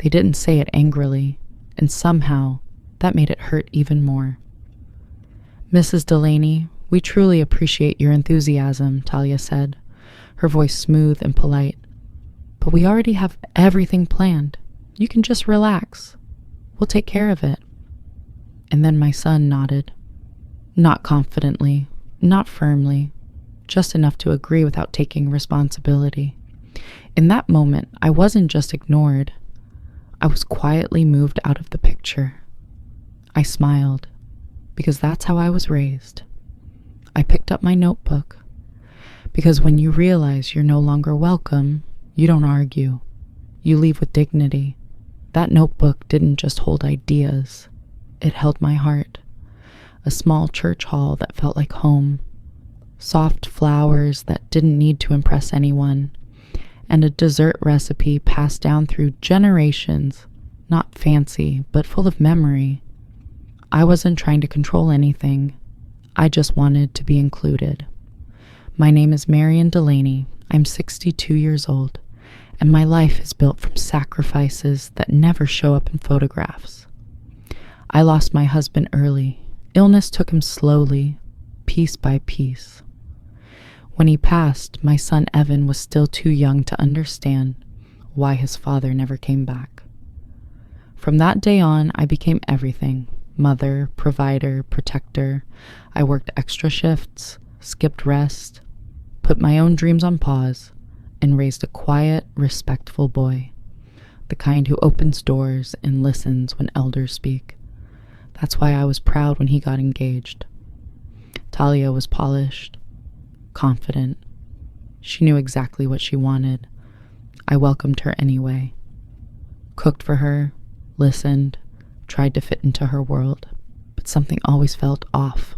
They didn't say it angrily, and somehow that made it hurt even more. "Mrs. Delaney, we truly appreciate your enthusiasm," Talia said, her voice smooth and polite. "But we already have everything planned. You can just relax. We'll take care of it." And then my son nodded. Not confidently, not firmly, just enough to agree without taking responsibility. In that moment, I wasn't just ignored. I was quietly moved out of the picture. I smiled, because that's how I was raised. I picked up my notebook, because when you realize you're no longer welcome, you don't argue. You leave with dignity. That notebook didn't just hold ideas. It held my heart. A small church hall that felt like home. Soft flowers that didn't need to impress anyone. And a dessert recipe passed down through generations, not fancy, but full of memory. I wasn't trying to control anything. I just wanted to be included. My name is Marion Delaney. I'm 62 years old, and my life is built from sacrifices that never show up in photographs. I lost my husband early. Illness took him slowly, piece by piece. When he passed, my son Evan was still too young to understand why his father never came back. From that day on, I became everything: mother, provider, protector. I worked extra shifts, skipped rest, put my own dreams on pause, and raised a quiet, respectful boy, the kind who opens doors and listens when elders speak. That's why I was proud when he got engaged. Talia was polished, confident. She knew exactly what she wanted. I welcomed her anyway. Cooked for her, listened, tried to fit into her world, but something always felt off,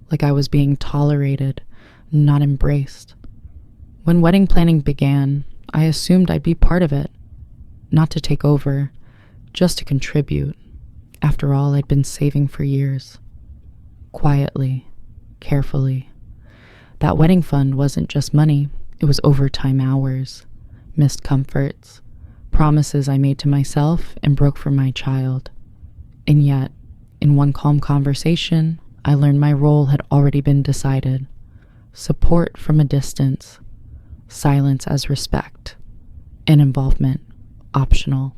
like I was being tolerated, not embraced. When wedding planning began, I assumed I'd be part of it, not to take over, just to contribute. After all, I'd been saving for years. Quietly, carefully. That wedding fund wasn't just money, it was overtime hours, missed comforts, promises I made to myself and broke for my child. And yet, in one calm conversation, I learned my role had already been decided. Support from a distance, silence as respect, and involvement optional.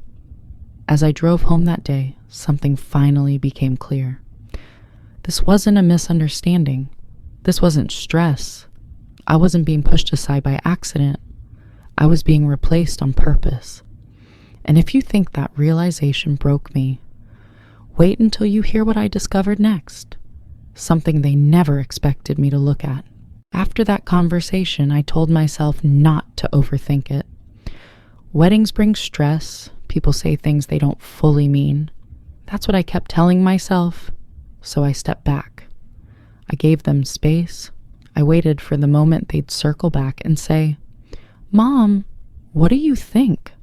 As I drove home that day, something finally became clear. This wasn't a misunderstanding. This wasn't stress. I wasn't being pushed aside by accident. I was being replaced on purpose. And if you think that realization broke me, wait until you hear what I discovered next. Something they never expected me to look at. After that conversation, I told myself not to overthink it. Weddings bring stress. People say things they don't fully mean. That's what I kept telling myself, so I stepped back. I gave them space. I waited for the moment they'd circle back and say, "Mom, what do you think?"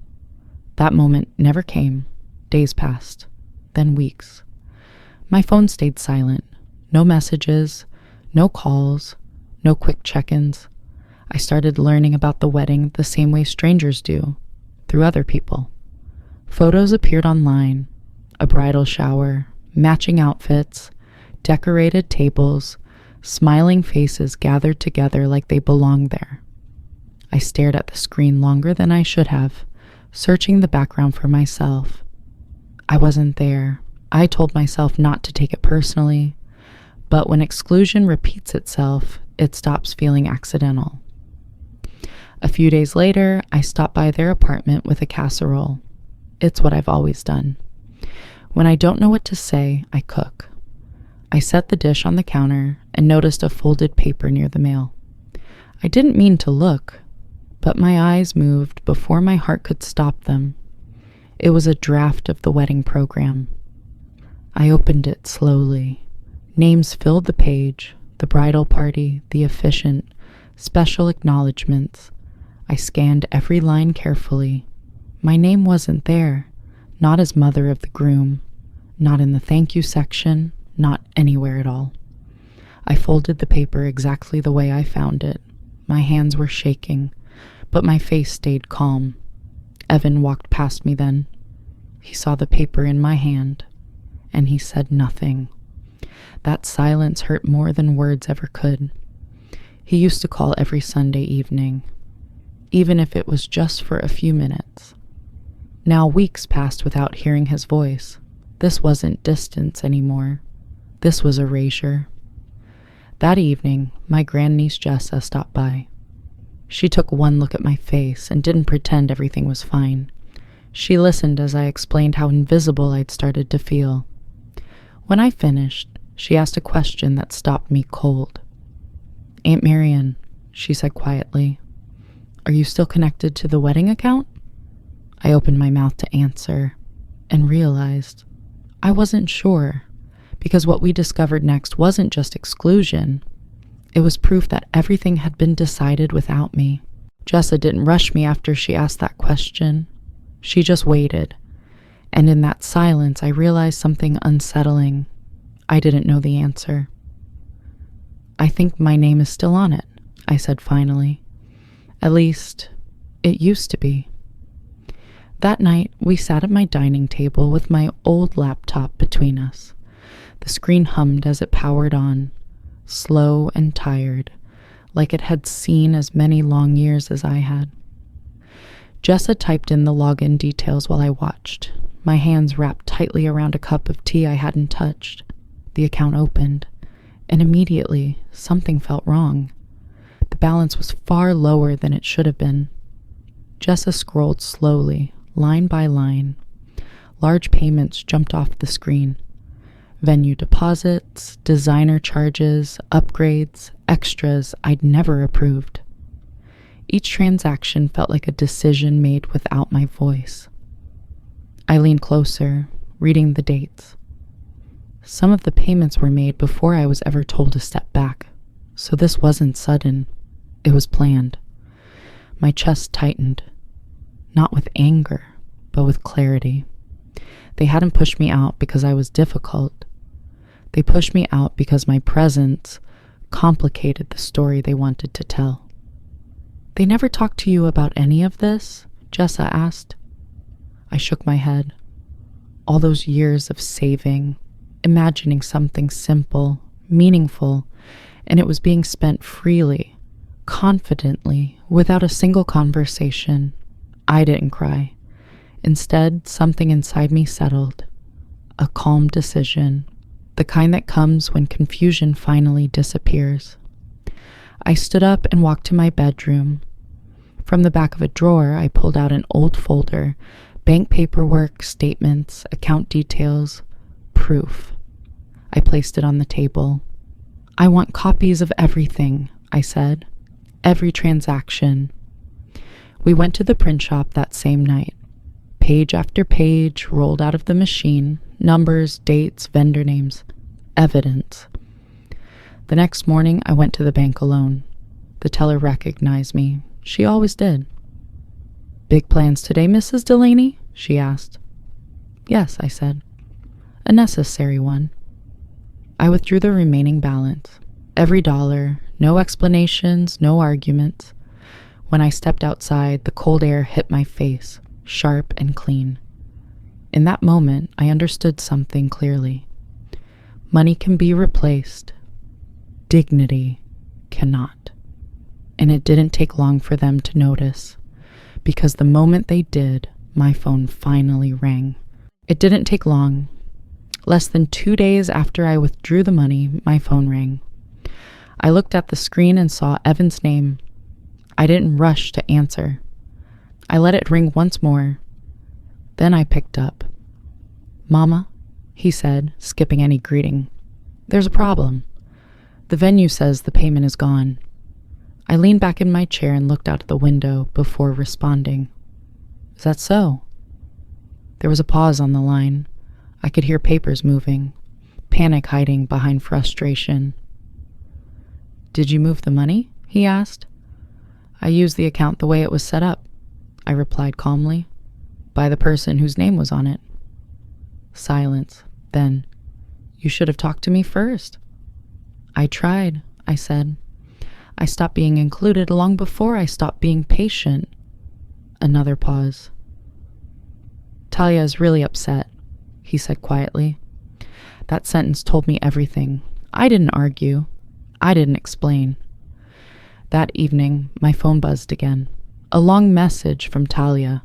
That moment never came. Days passed, then weeks. My phone stayed silent. No messages, no calls, no quick check-ins. I started learning about the wedding the same way strangers do, through other people. Photos appeared online, a bridal shower, matching outfits, decorated tables, smiling faces gathered together like they belonged there. I stared at the screen longer than I should have, searching the background for myself. I wasn't there. I told myself not to take it personally, but when exclusion repeats itself, it stops feeling accidental. A few days later, I stopped by their apartment with a casserole. It's what I've always done. When I don't know what to say, I cook. I set the dish on the counter and noticed a folded paper near the mail. I didn't mean to look, but my eyes moved before my heart could stop them. It was a draft of the wedding program. I opened it slowly. Names filled the page, the bridal party, the officiant, special acknowledgments. I scanned every line carefully. My name wasn't there, not as mother of the groom, not in the thank you section, not anywhere at all. I folded the paper exactly the way I found it. My hands were shaking, but my face stayed calm. Evan walked past me then. He saw the paper in my hand, and he said nothing. That silence hurt more than words ever could. He used to call every Sunday evening, even if it was just for a few minutes. Now weeks passed without hearing his voice. This wasn't distance anymore. This was erasure. That evening, my grandniece Jessa stopped by. She took one look at my face and didn't pretend everything was fine. She listened as I explained how invisible I'd started to feel. When I finished, she asked a question that stopped me cold. "Aunt Marian," she said quietly, "are you still connected to the wedding account?" I opened my mouth to answer and realized I wasn't sure, because what we discovered next wasn't just exclusion. It was proof that everything had been decided without me. Jessa didn't rush me after she asked that question. She just waited, and in that silence I realized something unsettling. I didn't know the answer. "I think my name is still on it," I said finally. "At least, it used to be." That night, we sat at my dining table with my old laptop between us. The screen hummed as it powered on, slow and tired, like it had seen as many long years as I had. Jessa typed in the login details while I watched, my hands wrapped tightly around a cup of tea I hadn't touched. The account opened, and immediately something felt wrong. The balance was far lower than it should have been. Jessa scrolled slowly, line by line. Large payments jumped off the screen. Venue deposits, designer charges, upgrades, extras I'd never approved. Each transaction felt like a decision made without my voice. I leaned closer, reading the dates. Some of the payments were made before I was ever told to step back, so this wasn't sudden. It was planned. My chest tightened, not with anger, but with clarity. They hadn't pushed me out because I was difficult. They pushed me out because my presence complicated the story they wanted to tell. "They never talked to you about any of this?" Jessa asked. I shook my head. All those years of saving, imagining something simple, meaningful, and it was being spent freely, confidently, without a single conversation. I didn't cry. Instead, something inside me settled. A calm decision, the kind that comes when confusion finally disappears. I stood up and walked to my bedroom. From the back of a drawer, I pulled out an old folder, bank paperwork, statements, account details, proof. I placed it on the table. "I want copies of everything," I said. "Every transaction." We went to the print shop that same night. Page after page rolled out of the machine, numbers, dates, vendor names, evidence. The next morning, I went to the bank alone. The teller recognized me. She always did. "Big plans today, Mrs. Delaney?" she asked. "Yes," I said. "A necessary one." I withdrew the remaining balance. Every dollar, no explanations, no arguments. When I stepped outside, the cold air hit my face, sharp and clean. In that moment, I understood something clearly. Money can be replaced. Dignity cannot. And it didn't take long for them to notice, because the moment they did, my phone finally rang. It didn't take long. Less than 2 days after I withdrew the money, my phone rang. I looked at the screen and saw Evan's name. I didn't rush to answer. I let it ring once more. Then I picked up. "Mama," he said, skipping any greeting. "There's a problem. The venue says the payment is gone." I leaned back in my chair and looked out the window before responding. "Is that so?" There was a pause on the line. I could hear papers moving, panic hiding behind frustration. "Did you move the money?" he asked. "I used the account the way it was set up," I replied calmly, "by the person whose name was on it." Silence. Then, "You should have talked to me first." "I tried," I said. "I stopped being included long before I stopped being patient." Another pause. Talia is really upset, he said quietly. That sentence told me everything. I didn't argue. I didn't explain. That evening, my phone buzzed again. A long message from Talia.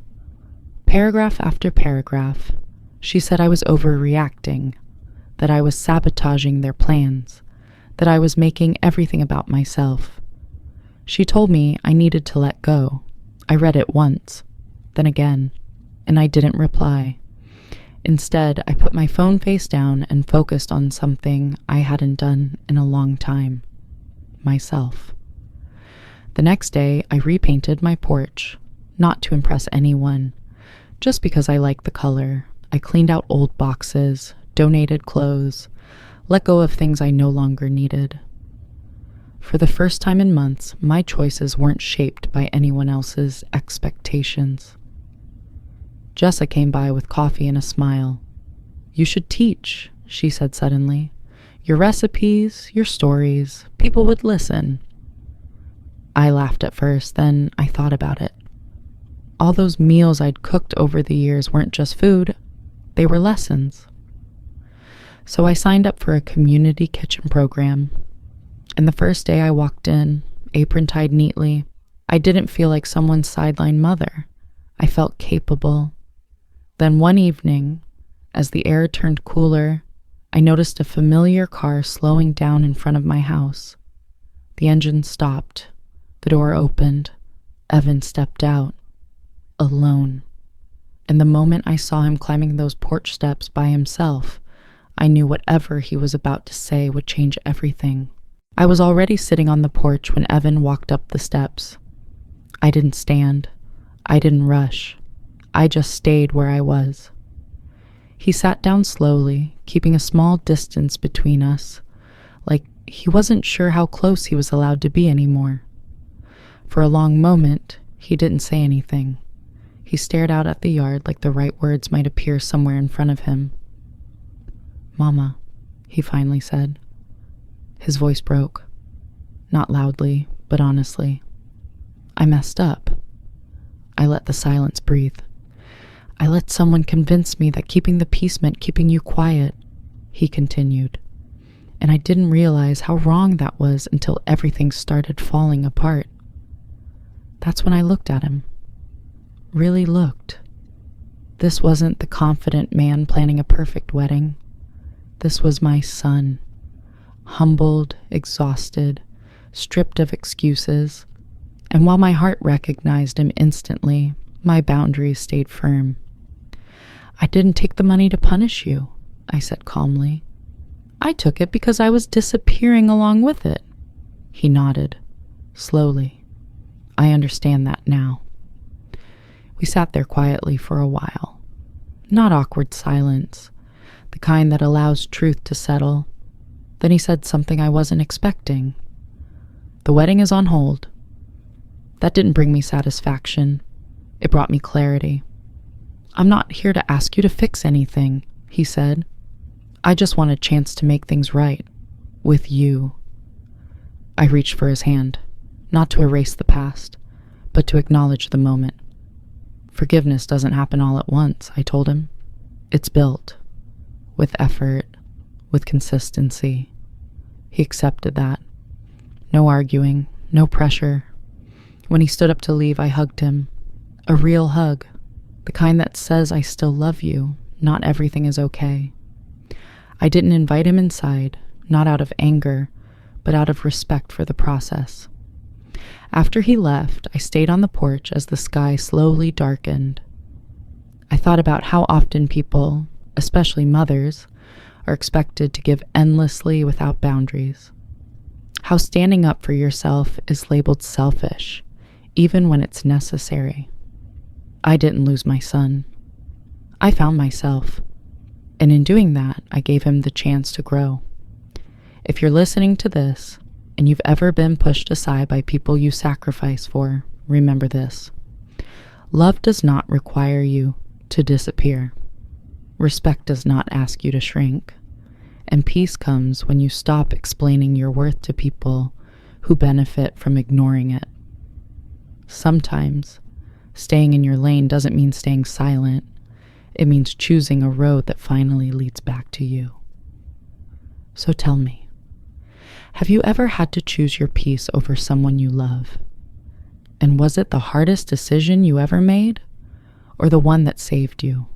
Paragraph after paragraph, she said I was overreacting, that I was sabotaging their plans, that I was making everything about myself. She told me I needed to let go. I read it once, then again, and I didn't reply. Instead, I put my phone face down and focused on something I hadn't done in a long time. Myself. The next day, I repainted my porch, not to impress anyone, just because I liked the color. I cleaned out old boxes, donated clothes, let go of things I no longer needed. For the first time in months, my choices weren't shaped by anyone else's expectations. Jessa came by with coffee and a smile. You should teach, she said suddenly. Your recipes, your stories, people would listen. I laughed at first, then I thought about it. All those meals I'd cooked over the years weren't just food, they were lessons. So I signed up for a community kitchen program. And the first day I walked in, apron tied neatly, I didn't feel like someone's sideline mother. I felt capable. Then one evening, as the air turned cooler, I noticed a familiar car slowing down in front of my house. The engine stopped. The door opened. Evan stepped out. Alone. And the moment I saw him climbing those porch steps by himself, I knew whatever he was about to say would change everything. I was already sitting on the porch when Evan walked up the steps. I didn't stand. I didn't rush. I just stayed where I was. He sat down slowly, keeping a small distance between us, like he wasn't sure how close he was allowed to be anymore. For a long moment, he didn't say anything. He stared out at the yard like the right words might appear somewhere in front of him. Mama, he finally said. His voice broke. Not loudly, but honestly. I messed up. I let the silence breathe. I let someone convince me that keeping the peace meant keeping you quiet, he continued. And I didn't realize how wrong that was until everything started falling apart. That's when I looked at him. Really looked. This wasn't the confident man planning a perfect wedding. This was my son. Humbled, exhausted, stripped of excuses. And while my heart recognized him instantly, my boundaries stayed firm. I didn't take the money to punish you, I said calmly. I took it because I was disappearing along with it. He nodded, slowly. I understand that now. We sat there quietly for a while. Not awkward silence, the kind that allows truth to settle. Then he said something I wasn't expecting. The wedding is on hold. That didn't bring me satisfaction. It brought me clarity. I'm not here to ask you to fix anything, he said. I just want a chance to make things right. With you. I reached for his hand, not to erase the past, but to acknowledge the moment. Forgiveness doesn't happen all at once, I told him. It's built. With effort, with consistency. He accepted that. No arguing, no pressure. When he stood up to leave, I hugged him. A real hug. The kind that says I still love you, not everything is okay. I didn't invite him inside, not out of anger, but out of respect for the process. After he left, I stayed on the porch as the sky slowly darkened. I thought about how often people, especially mothers, are expected to give endlessly without boundaries. How standing up for yourself is labeled selfish, even when it's necessary. I didn't lose my son. I found myself. And in doing that, I gave him the chance to grow. If you're listening to this, and you've ever been pushed aside by people you sacrifice for, remember this. Love does not require you to disappear. Respect does not ask you to shrink. And peace comes when you stop explaining your worth to people who benefit from ignoring it. Sometimes, staying in your lane doesn't mean staying silent. It means choosing a road that finally leads back to you. So tell me, have you ever had to choose your peace over someone you love? And was it the hardest decision you ever made, or the one that saved you?